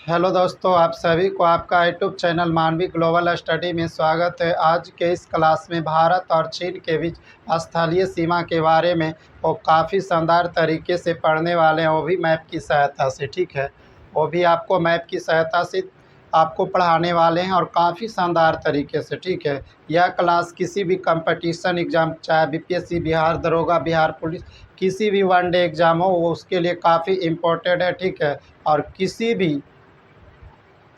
Hello दोस्तों, आप सभी को आपका यूट्यूब चैनल मानवी ग्लोबल स्टडी में स्वागत है। आज के इस क्लास में भारत और चीन के बीच स्थलीय सीमा के बारे में वो काफ़ी शानदार तरीके से पढ़ने वाले हैं, वो भी मैप की सहायता से। ठीक है, वो भी आपको मैप की सहायता से आपको पढ़ाने वाले हैं और काफ़ी शानदार तरीके से। ठीक है, यह क्लास किसी भी कंपटीशन एग्ज़ाम, चाहे बीपीएससी, बिहार दरोगा, बिहार पुलिस, किसी भी वनडे एग्ज़ाम हो, वो उसके लिए काफ़ी इम्पोर्टेंट है। ठीक है, और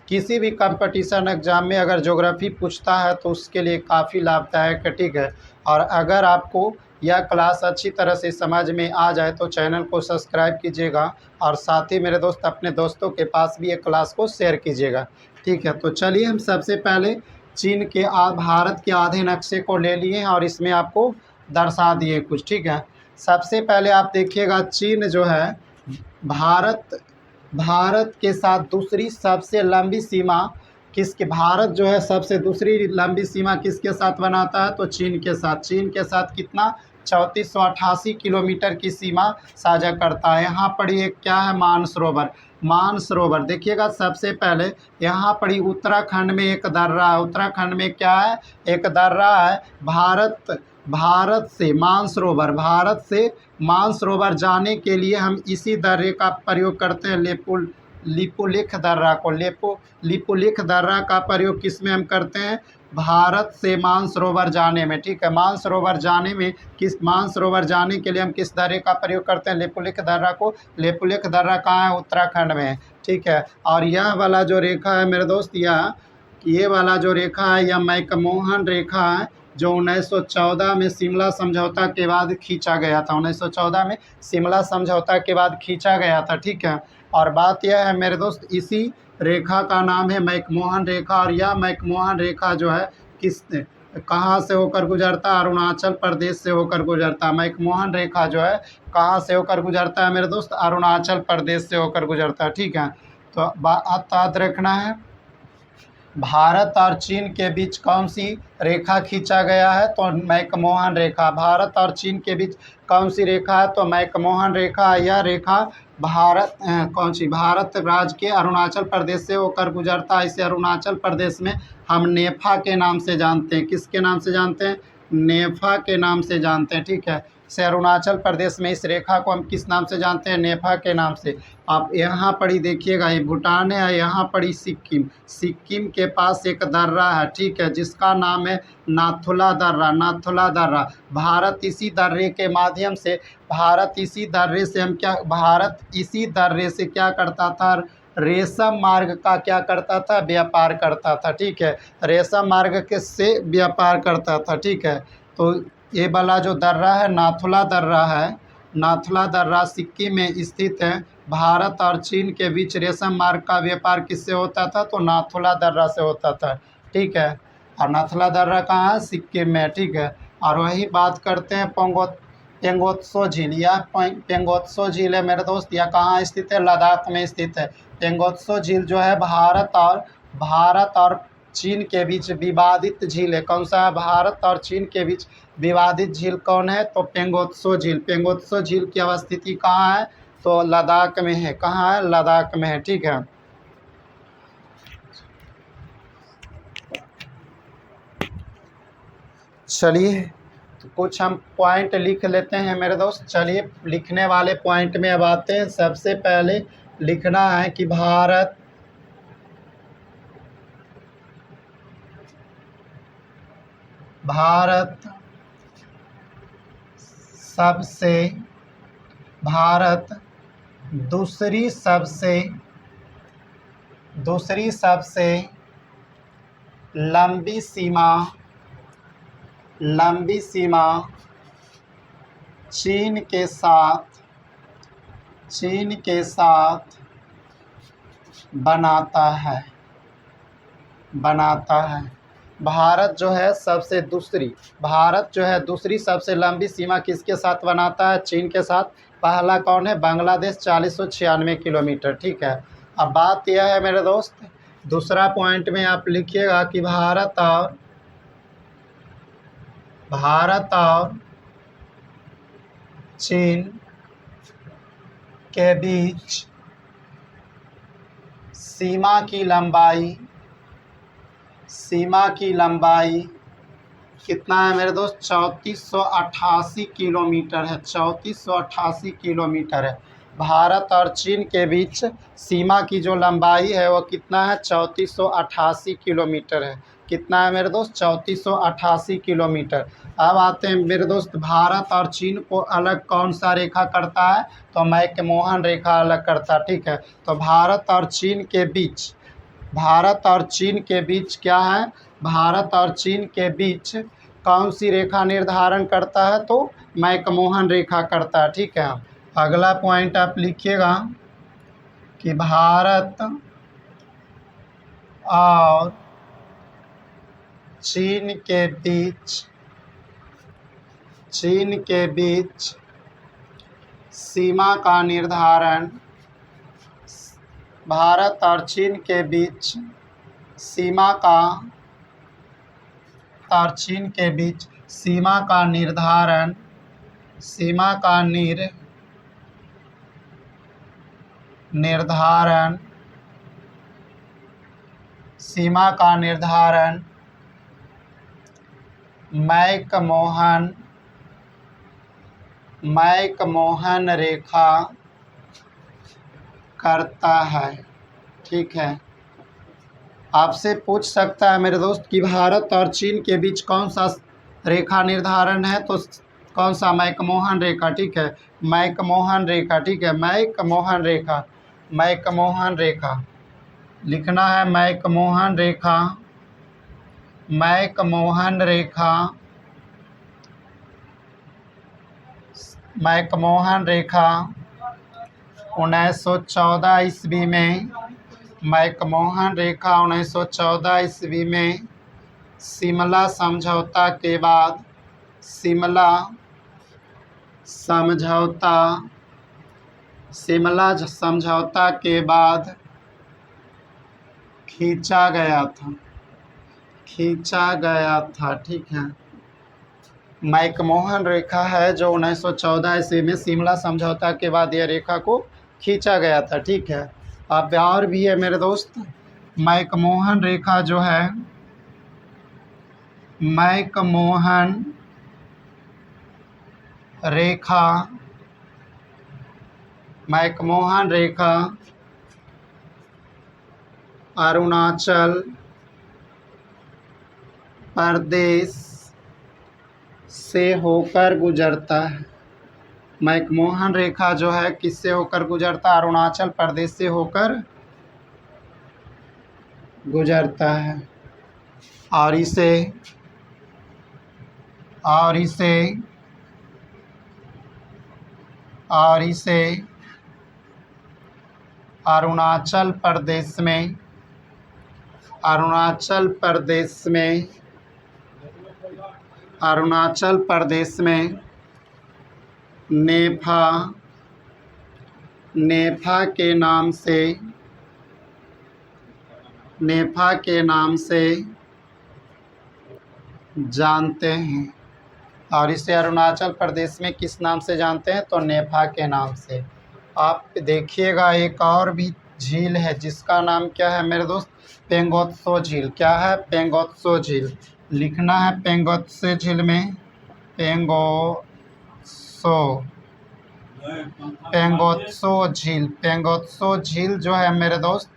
किसी भी कंपटीशन एग्ज़ाम में अगर ज्योग्राफी पूछता है तो उसके लिए काफ़ी लाभदायक है। ठीक है, और अगर आपको यह क्लास अच्छी तरह से समझ में आ जाए तो चैनल को सब्सक्राइब कीजिएगा और साथ ही मेरे दोस्त अपने दोस्तों के पास भी ये क्लास को शेयर कीजिएगा। ठीक है, तो चलिए हम सबसे पहले चीन के भारत के आधे नक्शे को ले लिए हैं और इसमें आपको दर्शा दिए कुछ। ठीक है, सबसे पहले आप देखिएगा, चीन जो है भारत भारत के साथ दूसरी सबसे लंबी सीमा किसके भारत जो है सबसे दूसरी लंबी सीमा किसके साथ बनाता है? तो चीन के साथ। चीन के साथ कितना? 3488 किलोमीटर की सीमा साझा करता है। यहाँ पर एक क्या है? मानसरोवर। मानसरोवर देखिएगा, सबसे पहले यहाँ पर उत्तराखंड में एक दर्रा है। उत्तराखंड में क्या है? एक दर्रा है। भारत से मानसरोवर जाने के लिए हम इसी दर्रे का प्रयोग करते हैं। लिपुलेख दर्रा को लिपुलेख दर्रा का प्रयोग किस में हम करते हैं? भारत से मानसरोवर जाने में। ठीक है, मानसरोवर जाने के लिए हम किस दर्रे का प्रयोग करते हैं? लिपुलेख दर्रा को। लिपुलेख दर्रा कहाँ है? उत्तराखंड में। ठीक है, और यह वाला जो रेखा है मेरे दोस्त, ये वाला जो रेखा है, यह मैकमोहन रेखा है, जो 1914 में शिमला समझौता के बाद खींचा गया था। 1914 में शिमला समझौता के बाद खींचा गया था। ठीक है, और बात यह है मेरे दोस्त, इसी रेखा का नाम है मैकमोहन रेखा। और यह मैकमोहन रेखा जो है कहाँ से होकर गुजरता है? अरुणाचल प्रदेश से होकर गुजरता है। मैकमोहन रेखा जो है कहाँ से होकर गुजरता है मेरे दोस्त? अरुणाचल प्रदेश से होकर गुजरता है। ठीक है, तो बात याद रखना है, भारत और चीन के बीच कौन सी रेखा खींचा गया है? तो मैकमोहन रेखा। भारत और चीन के बीच कौन सी रेखा है? तो मैकमोहन रेखा। यह रेखा कौन सी? भारत राज्य के अरुणाचल प्रदेश से होकर गुजरता है। इसे अरुणाचल प्रदेश में हम नेफा के नाम से जानते हैं। किसके नाम से जानते हैं? नेफा के नाम से जानते हैं। ठीक है, से अरुणाचल प्रदेश में इस रेखा को हम किस नाम से जानते हैं? नेफा के नाम से। आप यहाँ पर ही देखिएगा, ये भूटान है, यहाँ पर ही सिक्किम के पास एक दर्रा है। ठीक है, जिसका नाम है नाथुला दर्रा। भारत इसी दर्रे के माध्यम से भारत इसी दर्रे से क्या करता था? रेशम मार्ग का क्या करता था? व्यापार करता था। ठीक है, रेशम मार्ग के से व्यापार करता था। ठीक है, तो ये वाला जो दर्रा है, नाथुला दर्रा सिक्किम में स्थित है। भारत और चीन के बीच रेशम मार्ग का व्यापार किससे होता था? तो नाथुला दर्रा से होता था। ठीक है, और नाथुला दर्रा कहाँ है? सिक्किम में। ठीक है, और वही बात करते हैं पेंगोत्सो झील। यह पेंगोत्सो झील है मेरे दोस्त, यह कहाँ स्थित है? लद्दाख में स्थित है। पेंगोत्सो झील जो है भारत और चीन के बीच विवादित झील है। कौन सा है? भारत और चीन के बीच विवादित झील कौन है? तो पेंगोत्सो झील। पेंगोत्सो झील की अवस्थिति कहाँ है? तो लद्दाख में है। कहाँ है? लद्दाख में है। ठीक है, चलिए तो कुछ हम पॉइंट लिख लेते हैं मेरे दोस्त। चलिए, लिखने वाले पॉइंट में अब आते हैं। सबसे पहले लिखना है कि भारत दूसरी सबसे लंबी सीमा चीन के साथ बनाता है। भारत जो है दूसरी सबसे लंबी सीमा किसके साथ बनाता है? चीन के साथ। पहला कौन है? बांग्लादेश, 4096 किलोमीटर। ठीक है, अब बात यह है मेरे दोस्त, दूसरा पॉइंट में आप लिखिएगा कि भारत और चीन के बीच सीमा की लंबाई कितना है मेरे दोस्त? 3488 किलोमीटर है। 3488 किलोमीटर है। भारत और चीन के बीच सीमा की जो लंबाई है वो कितना है? 3488 किलोमीटर है। कितना है मेरे दोस्त? 3488 किलोमीटर। अब आते हैं मेरे दोस्त, भारत और चीन को अलग कौन सा रेखा करता है? तो मैकमोहन रेखा अलग करता है। ठीक है, तो भारत और चीन के बीच क्या है? भारत और चीन के बीच कौन सी रेखा निर्धारण करता है? तो मैकमोहन रेखा करता है। ठीक है, अगला पॉइंट आप लिखिएगा कि भारत और चीन के बीच सीमा का निर्धारण भारत और चीन के बीच सीमा का निर्धारण मैकमोहन रेखा करता है। ठीक है, आपसे पूछ सकता है मेरे दोस्त कि भारत और चीन के बीच कौन सा रेखा निर्धारण है? तो कौन सा? मैकमोहन रेखा। ठीक है, मैकमोहन रेखा। ठीक है, मैकमोहन रेखा लिखना है। मैकमोहन रेखा 1914 ईस्वी में 1914 ईस्वी में शिमला समझौता के बाद खींचा गया था। ठीक है, मैकमोहन रेखा है जो 1914 ईस्वी में शिमला समझौता के बाद यह रेखा को खींचा गया था। ठीक है, अब और भी है मेरे दोस्त, मैकमोहन रेखा जो है, मैकमोहन रेखा अरुणाचल प्रदेश से होकर गुजरता है। मैकमोहन रेखा जो है किससे होकर गुजरता? अरुणाचल प्रदेश से होकर गुजरता है। और इसे अरुणाचल प्रदेश में नेफा के नाम से जानते हैं। और इसे अरुणाचल प्रदेश में किस नाम से जानते हैं? तो नेफा के नाम से। आप देखिएगा एक और भी झील है जिसका नाम क्या है मेरे दोस्त? पेंगोत्सो झील। क्या है? पेंगोत्सो झील। लिखना है पेंगोत्सो झील में पेंगोत्सो झील जो है मेरे दोस्त,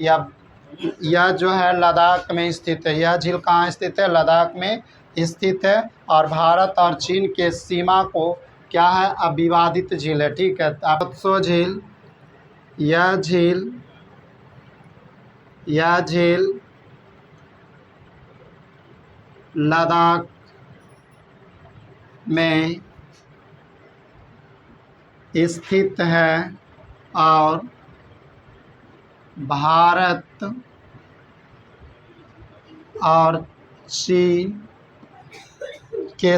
यह जो है लद्दाख में स्थित है। यह झील कहाँ स्थित है? लद्दाख में स्थित है। और भारत और चीन के सीमा को क्या है? अविवादित झील है। ठीक है, पेंगोत्सो झील, यह झील लद्दाख में स्थित है और भारत और चीन के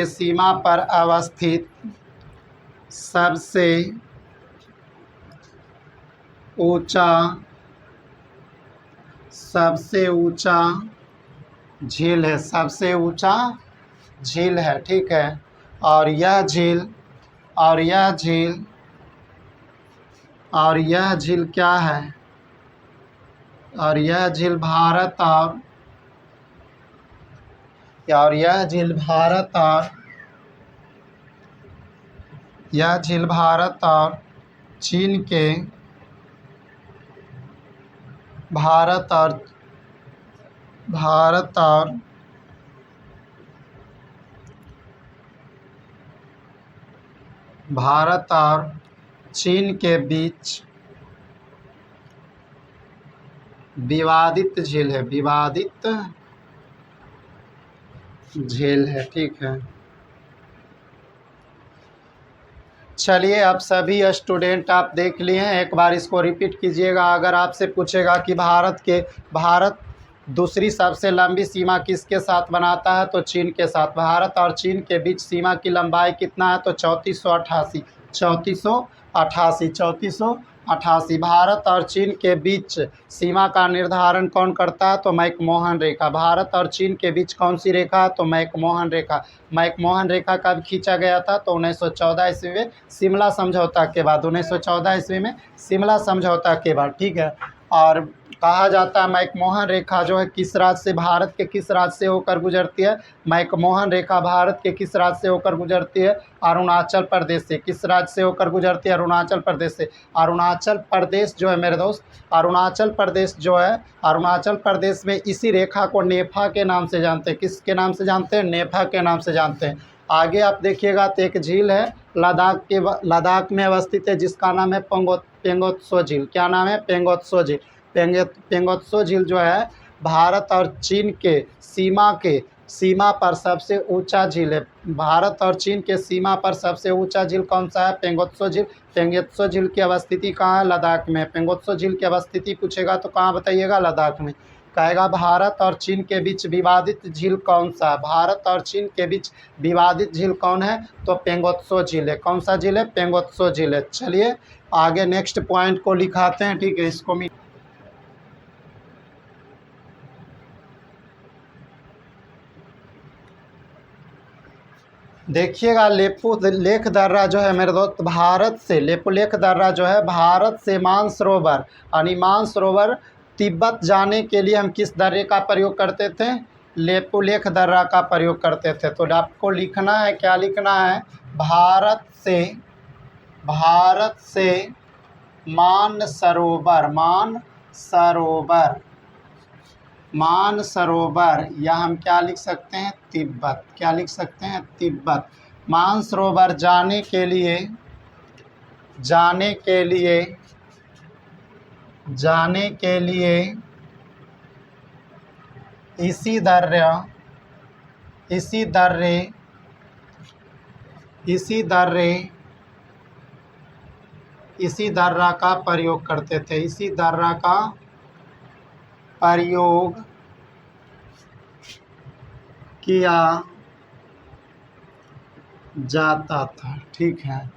सीमा पर अवस्थित सबसे ऊंचा सबसे ऊंचा झील है, सबसे ऊंचा झील है, ठीक है। और यह झील और यह झील और यह झील क्या है? और यह झील भारत और यह झील भारत और यह झील भारत और चीन के भारत और चीन के बीच विवादित झील है, विवादित झील है, ठीक है। चलिए, अब सभी स्टूडेंट आप देख लिए हैं, एक बार इसको रिपीट कीजिएगा। अगर आपसे पूछेगा कि भारत दूसरी सबसे लंबी सीमा किसके साथ बनाता है, तो चीन के साथ। भारत और चीन के बीच सीमा की लंबाई कितना है, तो 3488। भारत और चीन के बीच सीमा का निर्धारण कौन करता है, तो मैकमोहन रेखा। भारत और चीन के बीच कौन सी रेखा है, तो मैकमोहन रेखा। मैकमोहन रेखा कब खींचा गया था, तो 1914 ईस्वी में शिमला समझौता के बाद, 1914 ईस्वी में शिमला समझौता के बाद, ठीक है। और कहा जाता है मैकमोहन रेखा जो है किस राज्य से, भारत के किस राज्य से होकर गुजरती है? मैकमोहन रेखा भारत के किस राज्य से होकर गुजरती है? अरुणाचल प्रदेश से। किस राज्य से होकर गुजरती है? अरुणाचल प्रदेश से। अरुणाचल प्रदेश जो है मेरे दोस्त, अरुणाचल प्रदेश जो है, अरुणाचल प्रदेश में इसी रेखा को नेफा के नाम से जानते हैं। किसके नाम से जानते हैं? नेफा के नाम से जानते हैं। आगे आप देखिएगा तो एक झील है लद्दाख में अवस्थित है, जिसका नाम है पेंगोत्सो झील। क्या नाम है? पेंगोत्सो झील। पेंगोत्सो झील जो है भारत और चीन के सीमा पर सबसे ऊंचा झील है। भारत और चीन के सीमा पर सबसे ऊंचा झील कौन सा है? पेंगोत्सो झील। पेंगोत्सो झील की अवस्थिति कहाँ है? लद्दाख में। पेंगोत्सो झील की अवस्थिति पूछेगा तो कहाँ बताइएगा? लद्दाख में। कहेगा भारत और चीन के बीच विवादित झील कौन सा है? भारत और चीन के बीच विवादित झील कौन है? तो पेंगोत्सो झील है। कौन सा झील है? पेंगोत्सो झील है। चलिए आगे नेक्स्ट पॉइंट को लिखाते हैं, ठीक है। इसको देखिएगा, लेपू लेख दर्रा जो है मेरे दोस्त, भारत से लेपू लेख दर्रा जो है भारत से मानसरोवर यानी मानसरोवर तिब्बत जाने के लिए हम किस दर्रे का प्रयोग करते थे? लेपू लेख दर्रा का प्रयोग करते थे। तो आपको लिखना है, क्या लिखना है? भारत से मानसरोवर या हम क्या लिख सकते हैं? तिब्बत। क्या लिख सकते हैं? तिब्बत। मानसरोवर जाने के लिए इसी दर्रा का प्रयोग करते थे। इसी दर्रा का प्रयोग किया जाता था, ठीक है।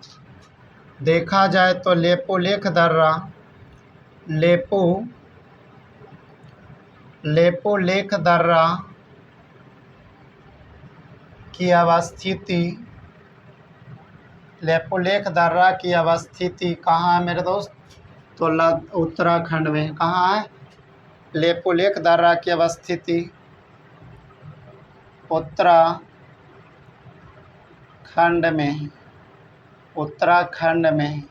देखा जाए तो लेपू लेख दर्रा की अवस्थिति कहाँ है मेरे दोस्त? तो उत्तराखंड में। कहाँ है? लेपू लेख दर्रा की अवस्थिति उत्तराखंड में।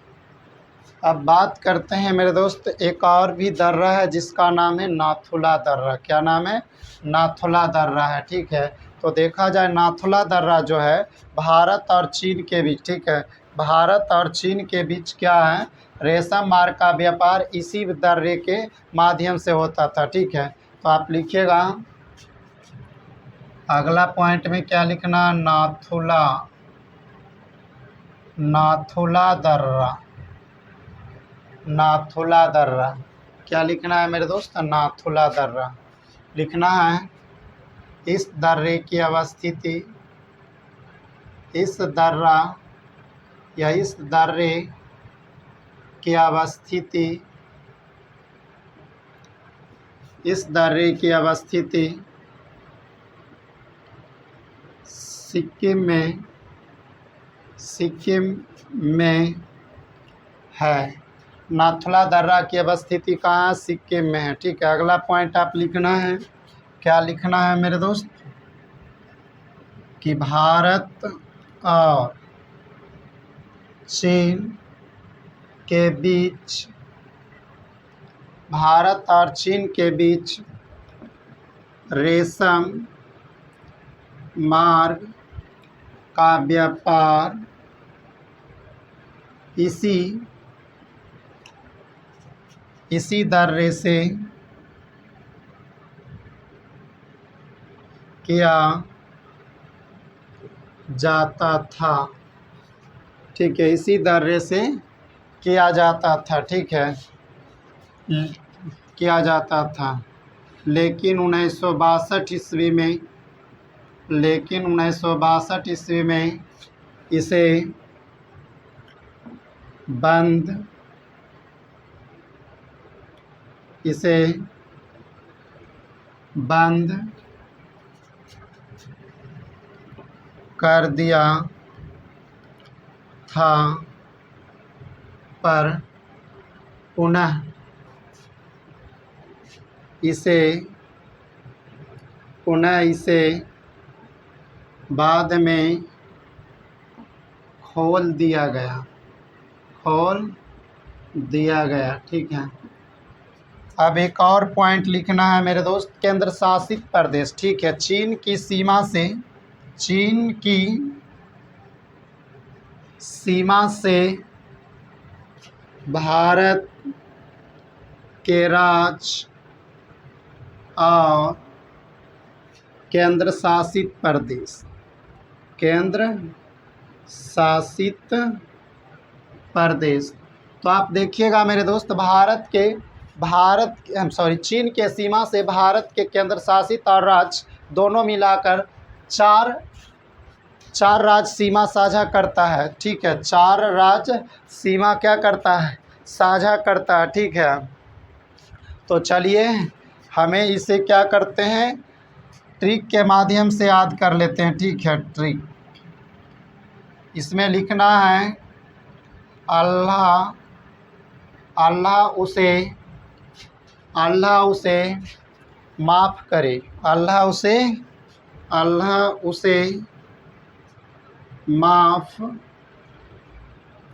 अब बात करते हैं मेरे दोस्त, एक और भी दर्रा है जिसका नाम है नाथुला दर्रा। क्या नाम है? नाथुला दर्रा है, ठीक है। तो देखा जाए नाथुला दर्रा जो है भारत और चीन के बीच, ठीक है, भारत और चीन के बीच क्या है? रेशम मार्ग का व्यापार इसी दर्रे के माध्यम से होता था, ठीक है। तो आप लिखिएगा अगला पॉइंट में क्या लिखना? नाथुला दर्रा। क्या लिखना है मेरे दोस्त? नाथुला दर्रा लिखना है। इस दर्रे की अवस्थिति इस दर्रे की अवस्थिति इस दर्रे की अवस्थिति सिक्किम में है। नाथुला दर्रा की अवस्थिति कहाँ है? सिक्किम में है। ठीक है, अगला पॉइंट आप लिखना है। क्या लिखना है मेरे दोस्त? कि भारत और चीन के बीच रेशम मार्ग का व्यापार इसी दर्रे से किया जाता था। ठीक है, इसी दर्रे से किया जाता था। ठीक है, किया जाता था। लेकिन 1962 ईस्वी में इसे बंद कर दिया था, पर पुनः इसे बाद में खोल दिया गया। ठीक है, अब एक और पॉइंट लिखना है मेरे दोस्त, केंद्र शासित प्रदेश। ठीक है, चीन की सीमा से भारत के राज्य और केंद्र शासित प्रदेश। तो आप देखिएगा मेरे दोस्त, चीन के सीमा से भारत के केंद्र शासित और राज्य दोनों मिलाकर चार राज्य सीमा साझा करता है। ठीक है, 4 राज्य सीमा क्या करता है? साझा करता है। ठीक है, तो चलिए हमें इसे क्या करते हैं, ट्रिक के माध्यम से याद कर लेते हैं। ठीक है, ट्रिक इसमें लिखना है, अल्लाह उसे माफ़ करे। अल्लाह उसे माफ़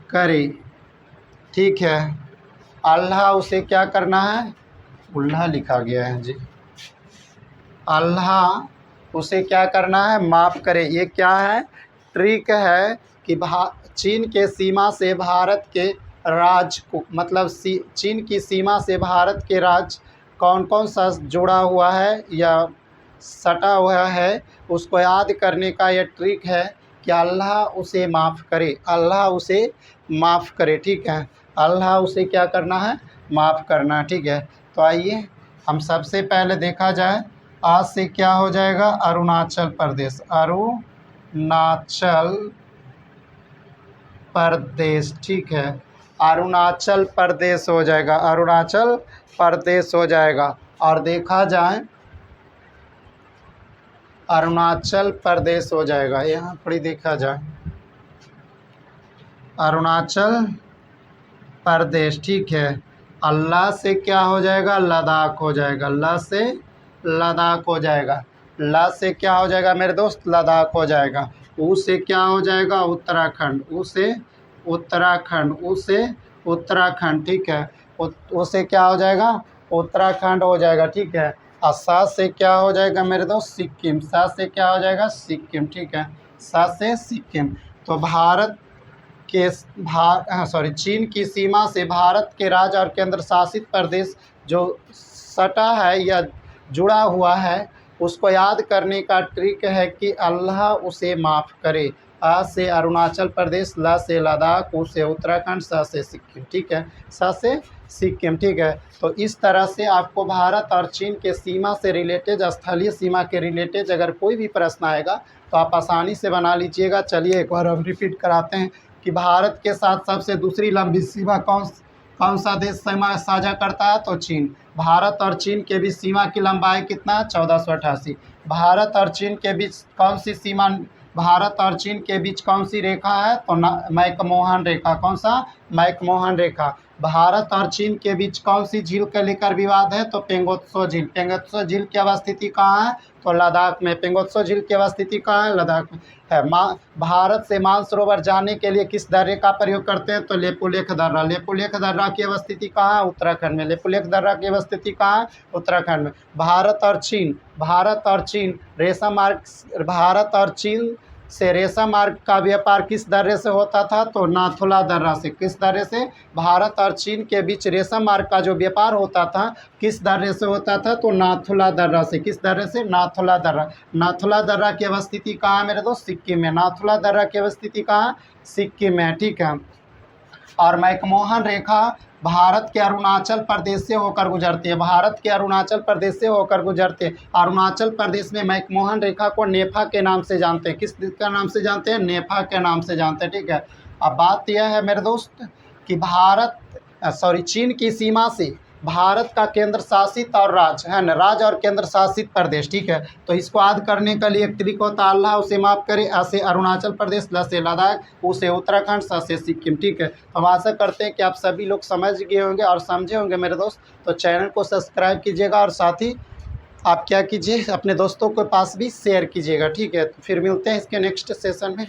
करे। ठीक है, अल्लाह उसे क्या करना है? उल्हा लिखा गया है जी। अल्लाह उसे क्या करना है? माफ़ करे। ये क्या है? ट्रिक है कि चीन के सीमा से भारत के राज्य को, मतलब चीन की सीमा से भारत के राज्य कौन कौन सा जुड़ा हुआ है या सटा हुआ है, उसको याद करने का यह ट्रिक है कि अल्लाह उसे माफ़ करे। अल्लाह उसे माफ़ करे। ठीक है, अल्लाह उसे क्या करना है? माफ़ करना। ठीक है, तो आइए हम सबसे पहले देखा जाए, आज से क्या हो जाएगा? अरुणाचल प्रदेश। ठीक है, अरुणाचल प्रदेश हो जाएगा। अरुणाचल प्रदेश हो जाएगा। और देखा जाए, अरुणाचल प्रदेश हो जाएगा। यहाँ पर ही देखा जाए, अरुणाचल प्रदेश। ठीक है, अल्लाह से क्या हो जाएगा? लद्दाख हो जाएगा। ला से लद्दाख हो जाएगा। ला से क्या हो जाएगा मेरे दोस्त? लद्दाख हो जाएगा। ऊ से क्या हो जाएगा? उत्तराखंड। ऊ से उत्तराखंड। ठीक है, उसे क्या हो जाएगा? उत्तराखंड हो जाएगा। ठीक है, और सा से क्या हो जाएगा मेरे दोस्त? सिक्किम। सा से क्या हो जाएगा? सिक्किम। ठीक है, सा से सिक्किम। तो चीन की सीमा से भारत के राज्य और केंद्र शासित प्रदेश जो सटा है या जुड़ा हुआ है, उसको याद करने का ट्रिक है कि अल्लाह उसे माफ़ करे। आ से अरुणाचल प्रदेश, ला से लद्दाख, ऊ से उत्तराखंड, सा से सिक्किम। ठीक है, सा से सिक्किम। ठीक है, तो इस तरह से आपको भारत और चीन के सीमा से रिलेटेड, स्थलीय सीमा के रिलेटेड अगर कोई भी प्रश्न आएगा तो आप आसानी से बना लीजिएगा। चलिए एक बार हम रिपीट कराते हैं कि भारत के साथ सबसे दूसरी लंबी सीमा कौन सा देश सीमा साझा करता है? तो चीन। भारत और चीन के बीच सीमा की लंबाई कितना? 1488। भारत और चीन के बीच कौन सी सीमा, भारत और चीन के बीच कौन सी रेखा है? तो मैकमोहन रेखा। कौन सा? मैकमोहन रेखा। भारत और चीन के बीच कौन सी झील को लेकर विवाद है? तो पेंगोत्सो झील। पेंगोत्सो झील की अवस्थिति कहाँ है? तो लद्दाख में। पेंगोत्सो झील की अवस्थिति कहाँ है? लद्दाख में है। भारत से मानसरोवर जाने के लिए किस दर्रे का प्रयोग करते हैं? तो लेपुलेख दर्रा। लेपुलेख दर्रा की अवस्थिति कहाँ है? उत्तराखंड में। लेपुलेख दर्रा की अवस्थिति कहाँ है? उत्तराखंड में। भारत और चीन रेशम मार्ग, भारत और चीन से रेशम मार्ग का व्यापार किस दर्रे से होता था? तो नाथुला दर्रा से। किस दर्रे से? भारत और चीन के बीच रेशम मार्ग का जो व्यापार होता था किस दर्रे से होता था? तो नाथुला दर्रा से। किस दर्रे से? नाथुला दर्रा। नाथुला दर्रा की अवस्थिति कहाँ है मेरे दोस्त? सिक्किम में। नाथुला दर्रा की अवस्थिति कहाँ? सिक्किम में। ठीक है। और मैकमोहन रेखा भारत के अरुणाचल प्रदेश से होकर गुजरती है। भारत के अरुणाचल प्रदेश से होकर गुजरती है। अरुणाचल प्रदेश में मैकमोहन रेखा को नेफा के नाम से जानते हैं। किस का नाम से जानते हैं? नेफा के नाम से जानते हैं। ठीक है। अब बात यह है मेरे दोस्त कि चीन की सीमा से भारत का केंद्र शासित और राज्य है ना, राज्य और केंद्र शासित प्रदेश। ठीक है। तो इसको याद करने के लिए एक ट्रिक होता है, अल्लाह उसे माफ़ करे, ऐसे अरुणाचल प्रदेश, ल से लद्दाख, उसे उत्तराखंड, स से सिक्किम। ठीक है। तो हम आशा करते हैं कि आप सभी लोग समझ गए होंगे और समझे होंगे मेरे दोस्त। तो चैनल को सब्सक्राइब कीजिएगा और साथ ही आप क्या कीजिए, अपने दोस्तों के पास भी शेयर कीजिएगा। ठीक है। तो फिर मिलते हैं इसके नेक्स्ट सेशन में।